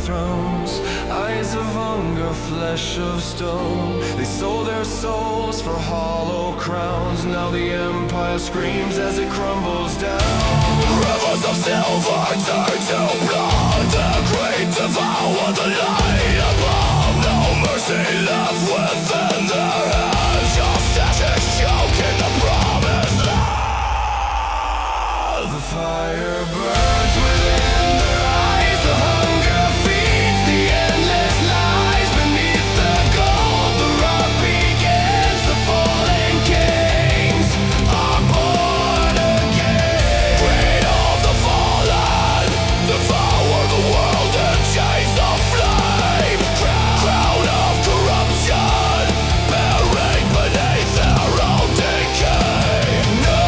thrones, eyes of hunger, flesh of stone. They sold their souls for hollow crowns. Now the empire screams as it crumbles down. Rivers of silver turn to blood. The great devour the light above. No mercy left within their hands. Justice is choking the promised land. The fire burns within their eyes. The hunger feeds the endless lies. Beneath the gold, the rot begins. The fallen kings are born again. Greed of the fallen, devour the world in chains of flame. Crown of corruption, buried beneath their own decay. No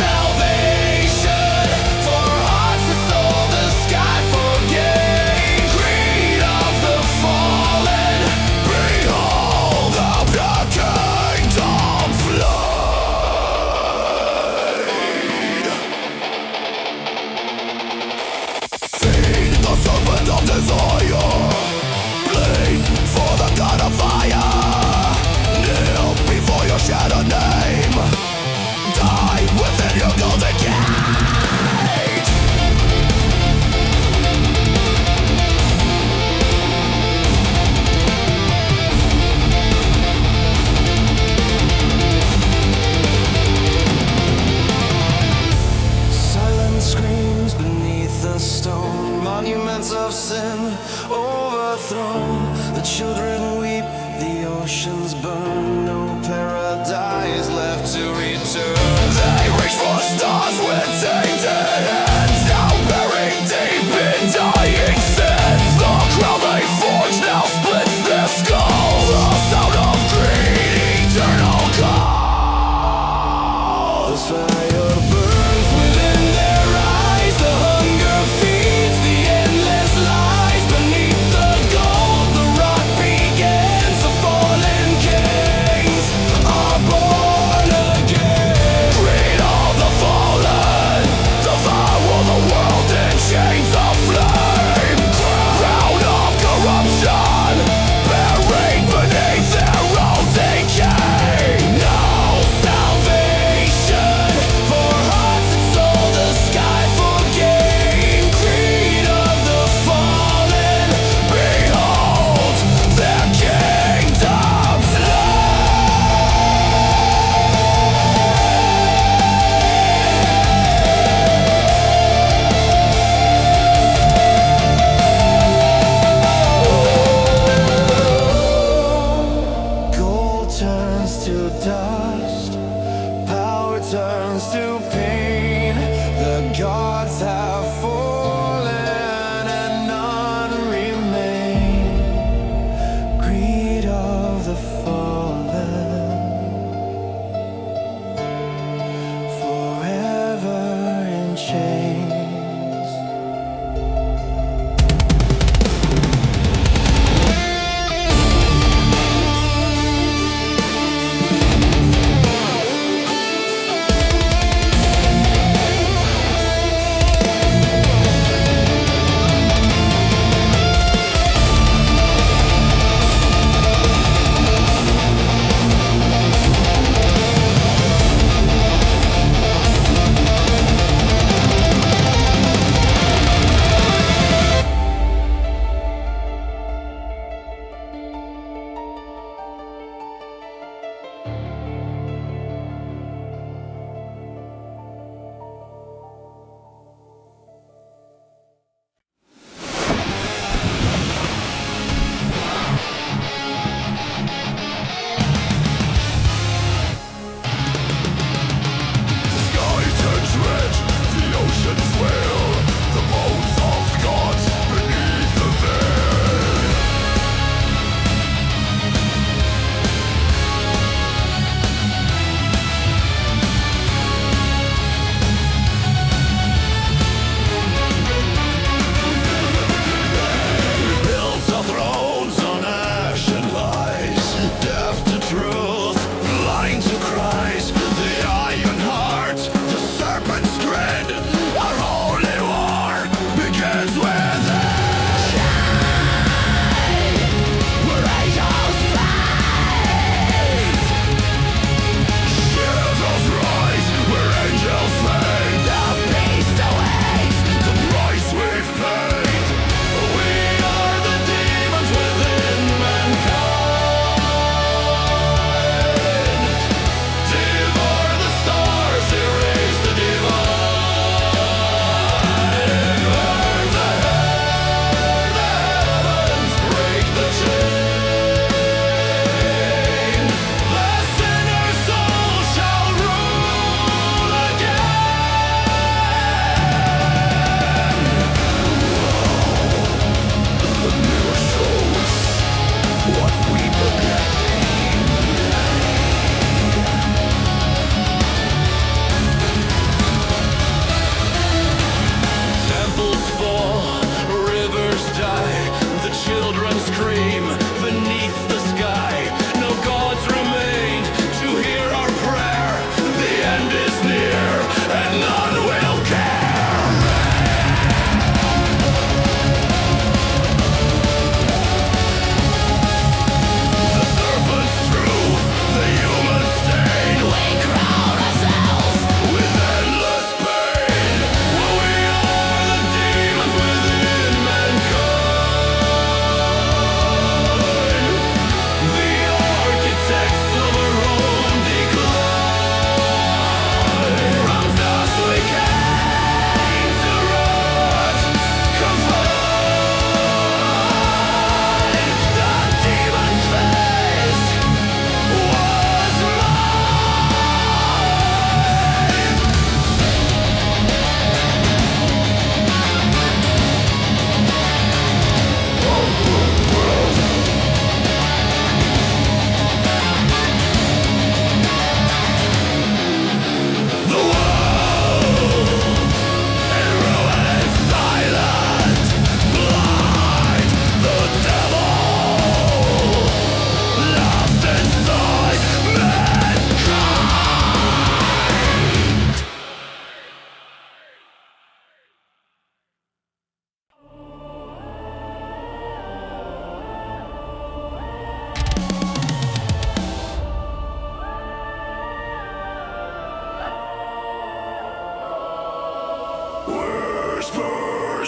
salvation for hearts that sold the sky for gain. Greed of the fallen, behold the pure kingdom flayed. Feed the serpent of desire. Bleed for the god of fire. Kneel before your shadow name. Die within your golden gate. Silent screams beneath the stone. Monuments of sin overthrown. The children weep, the oceans burn. No paradise left to return. They reach for stars with tainted hands. Now buried deep in dying sins. The crown they forged now splits their skulls. The sound of greed, eternal call. The fire burns within their eyes. The hunger feeds the endless lies. Beneath the gold, the rot begins. The fallen kings are born again. Greed of the fallen, devour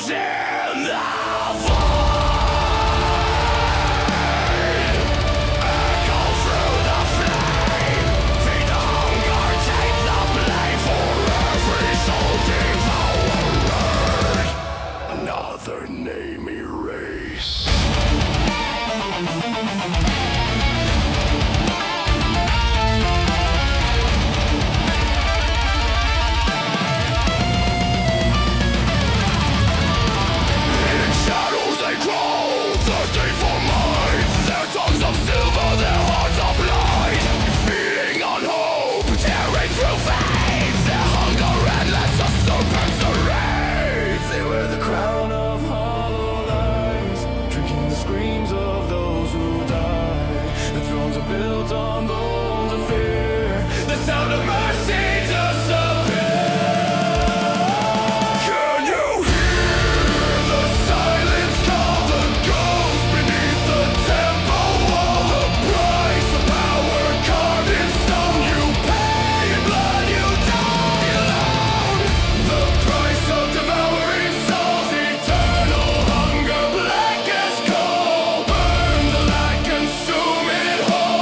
shadows in the void echo through the flame. Feed the hunger, take the blame for every soul devoured. Another name erased. Built on bones of fear, the sound of mercy disappear. Can you hear the silence call the ghost beneath the temple wall? The price of power carved in stone. You pay in blood, you die alone. The price of devouring souls, eternal hunger, black as coal. Burn the light, consume it whole.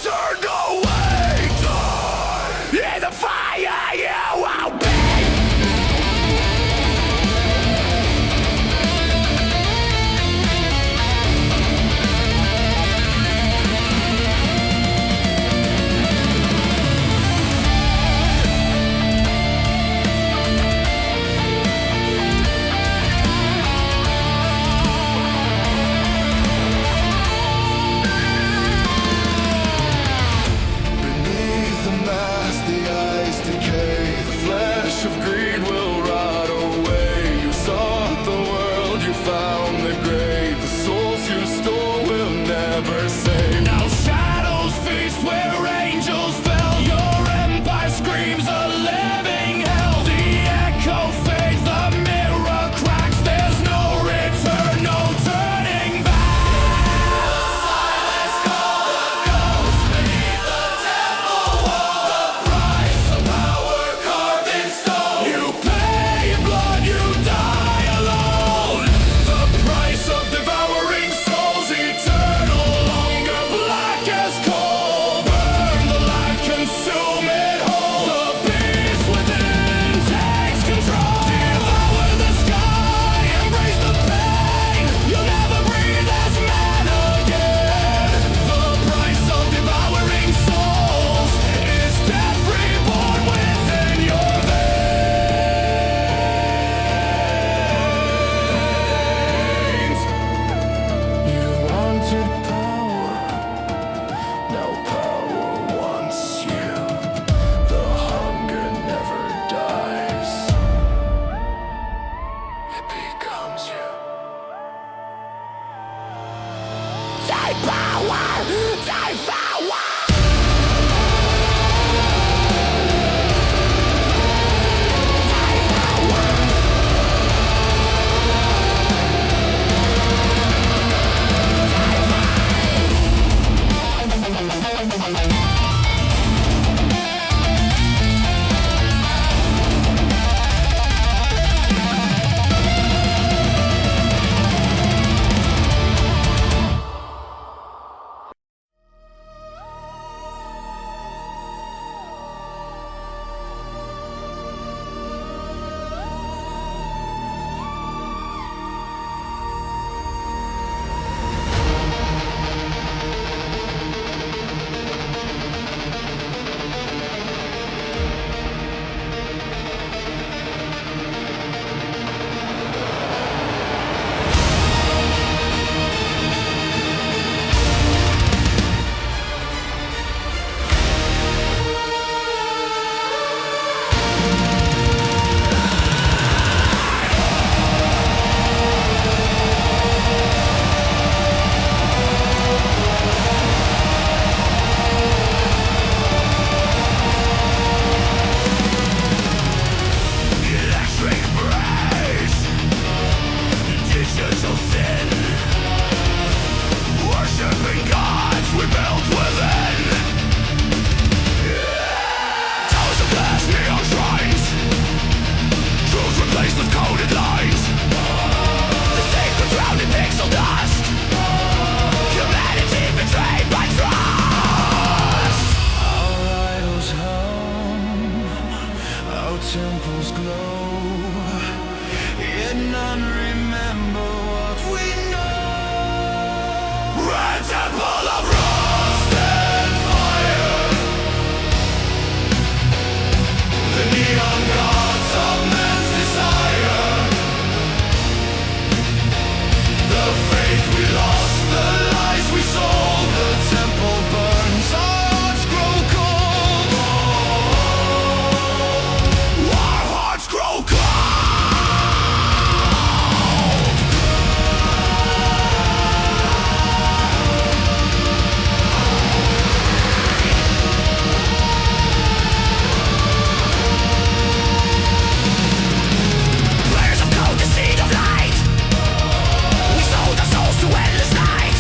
Turned away, die in the fire you will be. Of greed will rot away. You sought the world, you found the grave. The souls you stole will never save. Now shadows feast where angels fell. Your empire screams a living hell. The echo fades, the mirror cracks. There's no return, no turning back. Silence call the ghost beneath the temple wall. The price of power carved in stone. You pay in blood, you die alone. The price of devouring souls, eternal hunger, black as coal. Burn the light, consume it whole. The beast within takes control. Devour the sky, embrace the pain. You'll never breathe as man again. The price of devouring souls is death reborn within your veins. You wanted power, now power wants you. The hunger never dies, it becomes you. Take power, take power. temple of rust and fire. The neon gods of man's desire. The faith we lost, the lies we sold. The temple burns, our hearts grow cold. Our hearts grow cold. Players of gold, the seed of light. We sold our souls to endless night.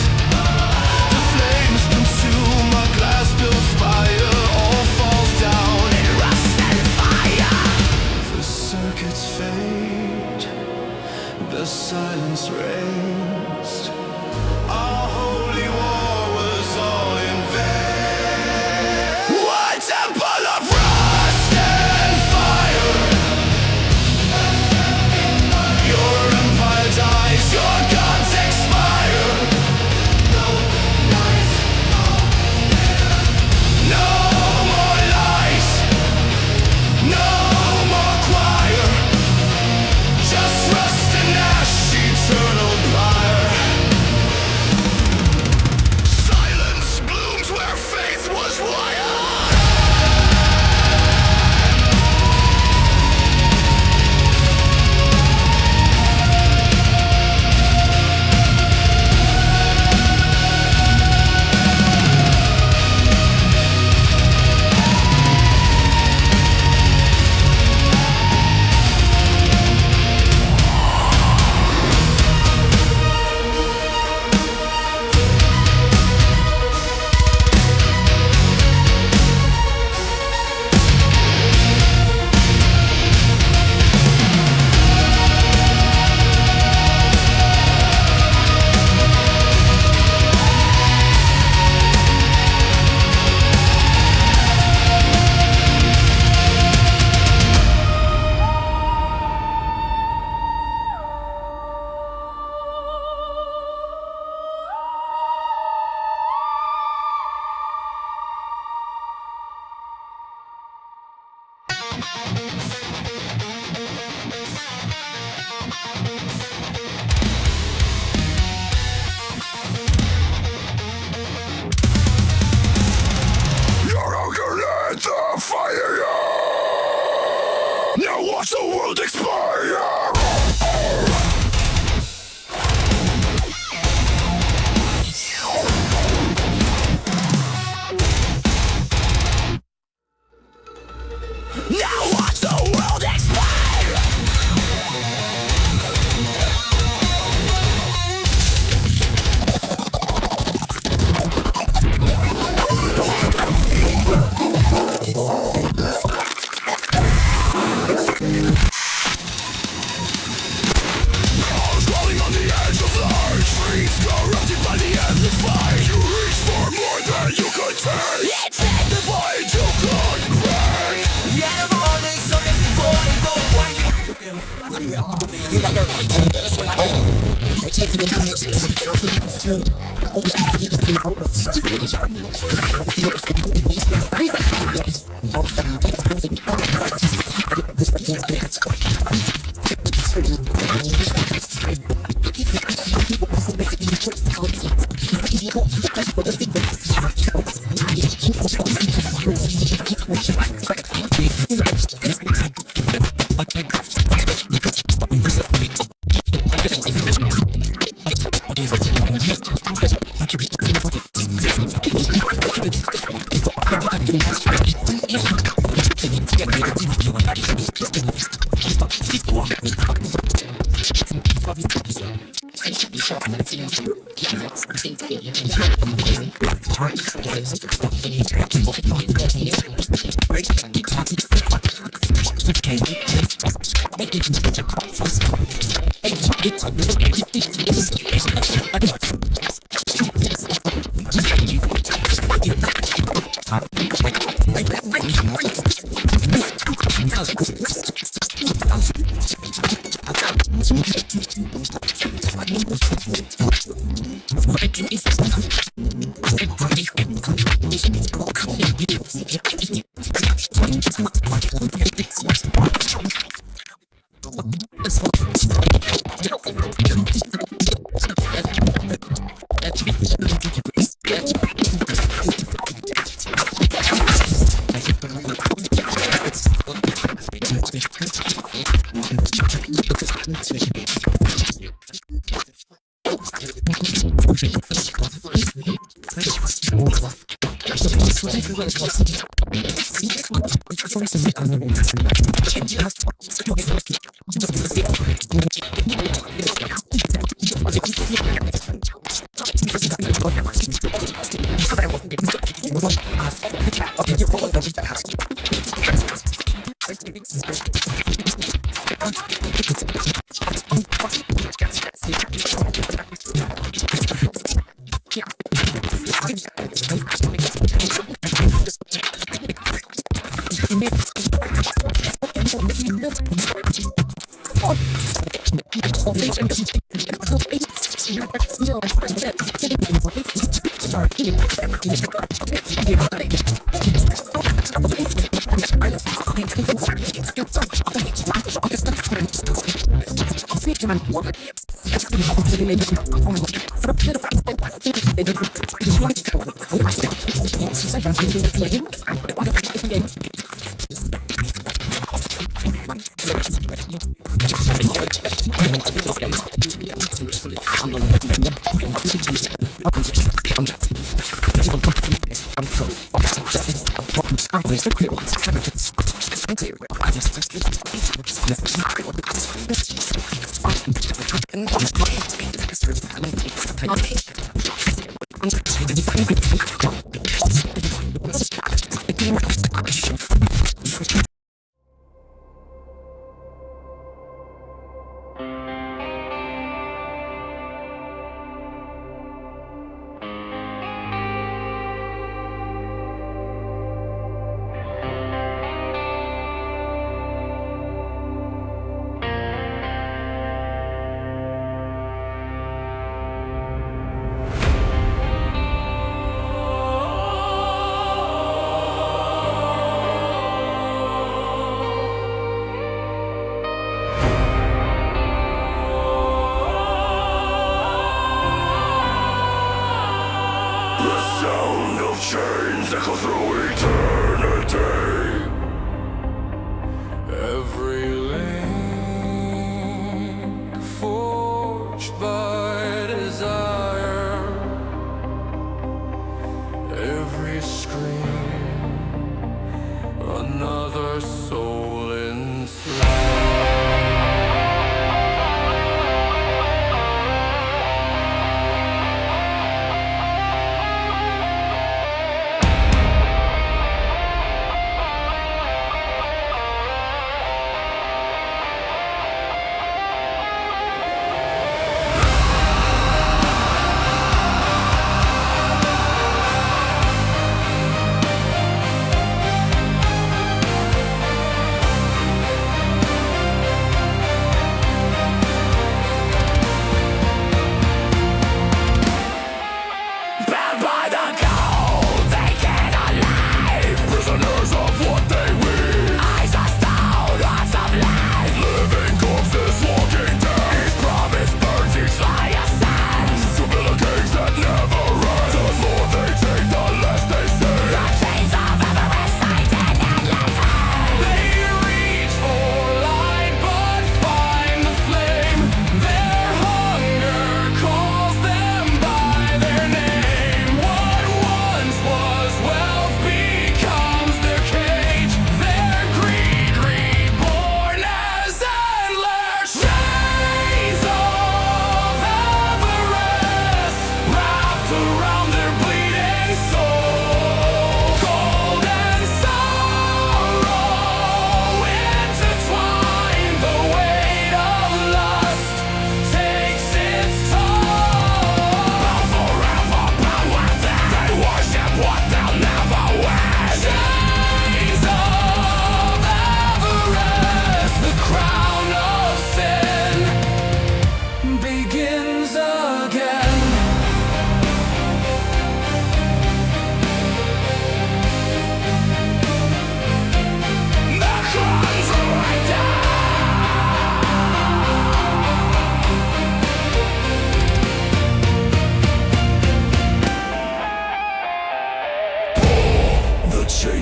The flames consume our glass-built spire. All falls down in rust and fire. The circuits fade, the silence reigns. Our holy war was all in vain. One temple of rust and fire. Your empire dies, your gods expire. No more lies, no more choir. Just rust and ash, eternal pyre. Silence blooms where faith was wired. You're hunger at the fire. Now watch the world expire. Now watch the world expire. Crawling on the edge of life. Trees corrupted by the endless fight. You reach for more than you could take. It's in the void you could break. Yeah, the morning sun is going to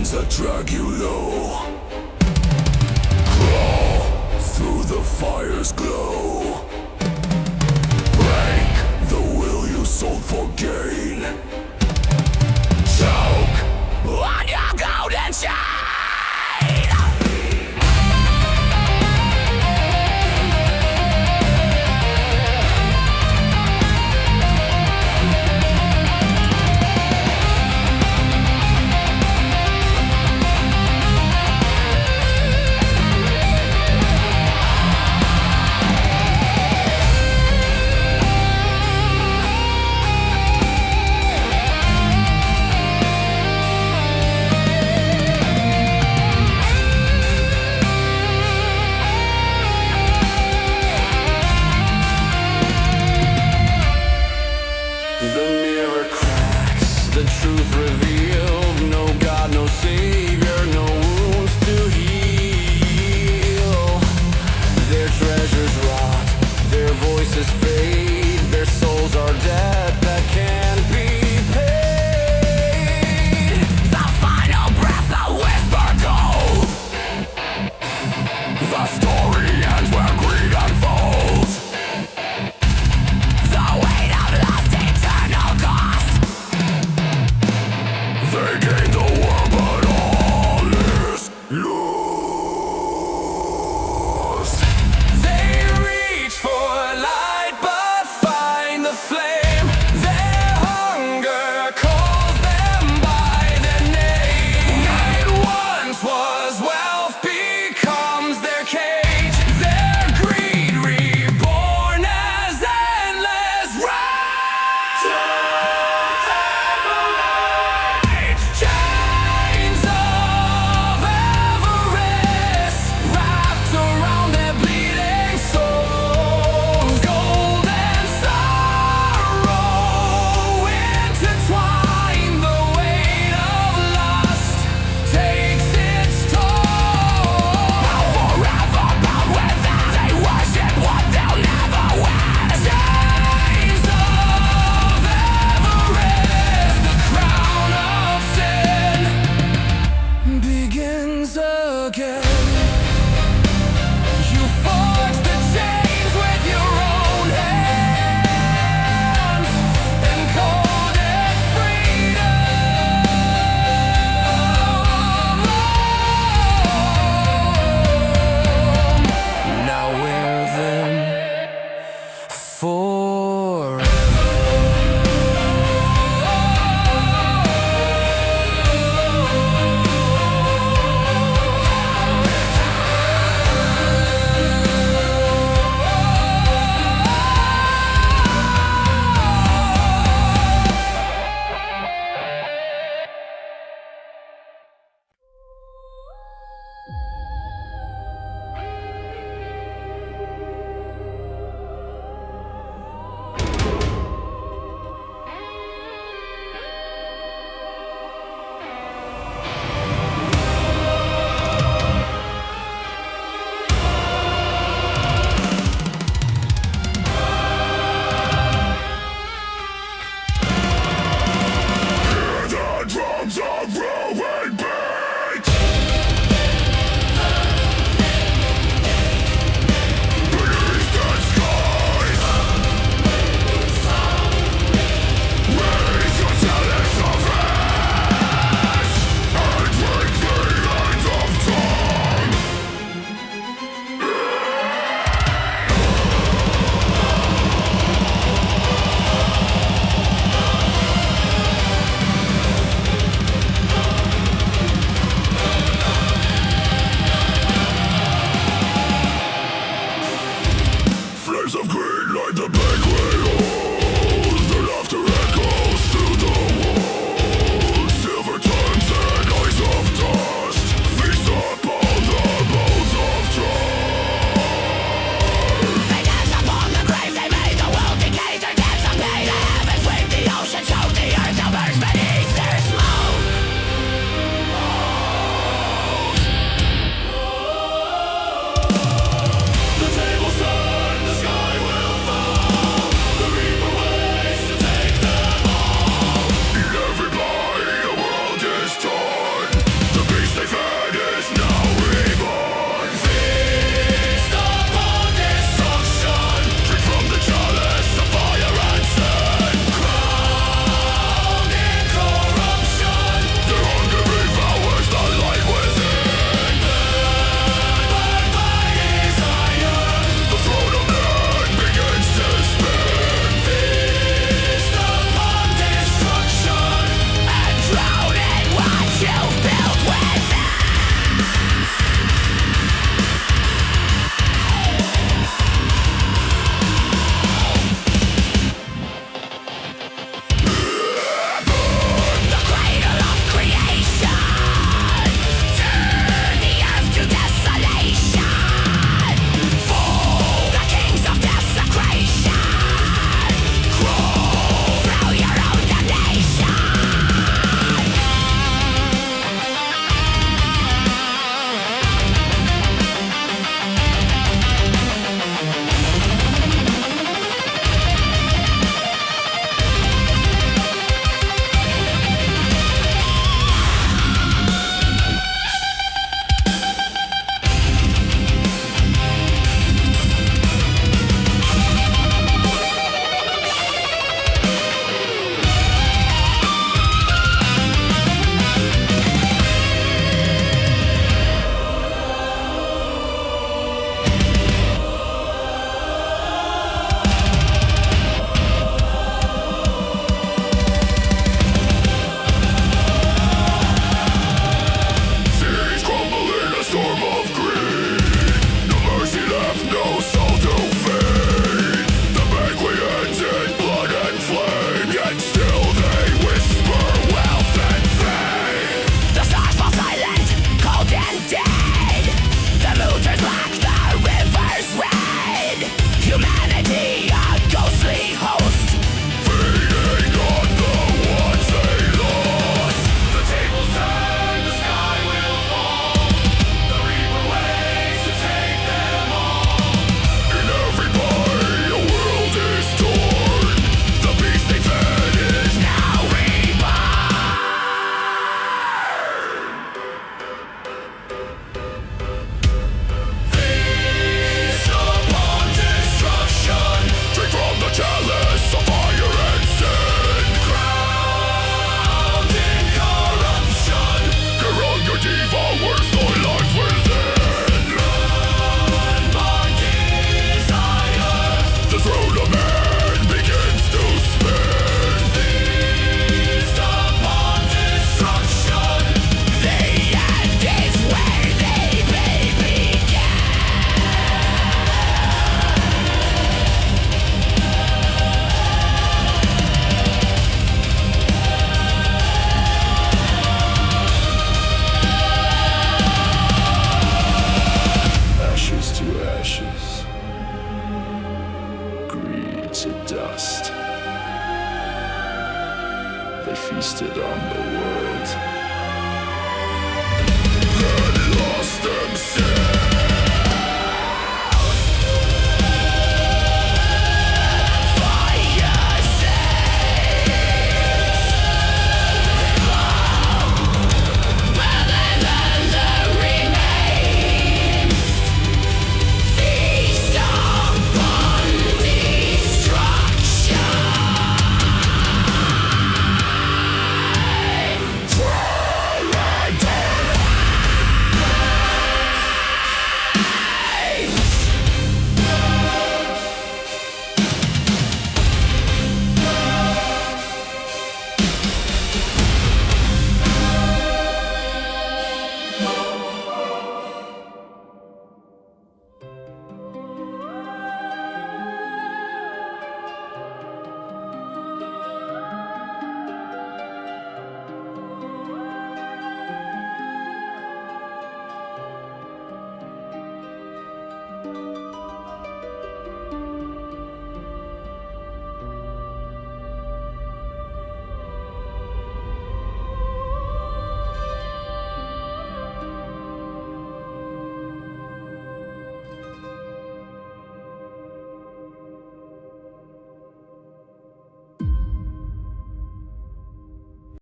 chains that drag you low. Crawl through the fire's glow. Break the will you sold for gain. Choke on your golden chain. the world. Then lost themselves.